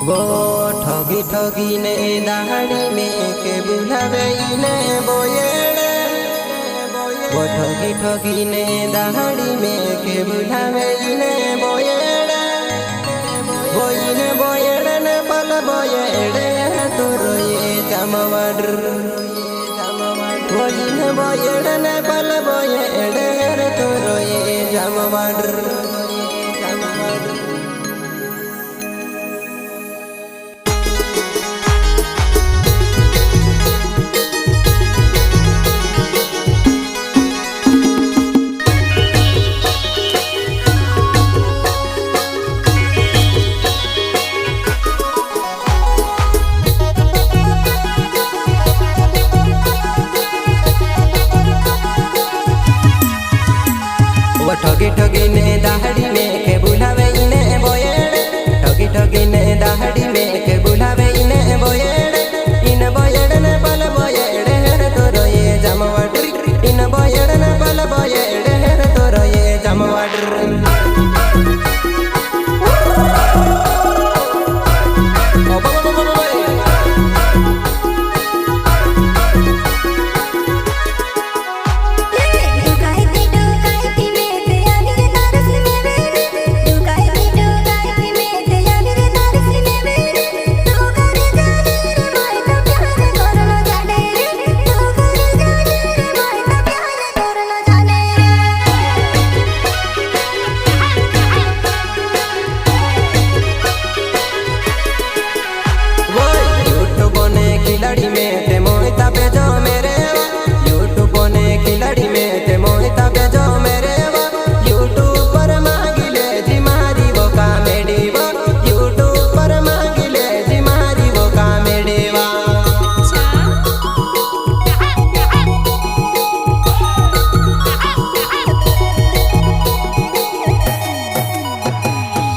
वो ठगी ठगी ने दाढ़ी में के बुलावे इने बोयेड़े। वो ठगी ठगी ने दाढ़ी में के बुलावे इने बोयेड़े। बोइने बोयेड़े ने पल बोयेड़े तो रोए जमवड। बोइने बोयेड़े ने पल बोयेड़े तो रोए जमवड। ठगी ठगी ने दाढ़ी में के बुलावे इने बोयेड़े। ठगी ठगी ने दाढ़ी में के बुलावे इने बोयेड़े। इन बोयेड़े ने पल बोयेड़े तो रोए जमवड। इन बोयेड़े ने पल बोयेड़े तो रोए जमवड। खिलाड़ी में ते मोहिता भेजो मेरे वा। यूट्यूब ने खिलाड़ी में ते मोहिता भेजो मेरे वा। यूट्यूब पर मांगी ले जी मारी वो कॉमेडी वा। यूट्यूब पर मांगी ले जी मारी वो कॉमेडी वा।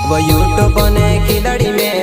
वो यूट्यूब ने खिलाड़ी में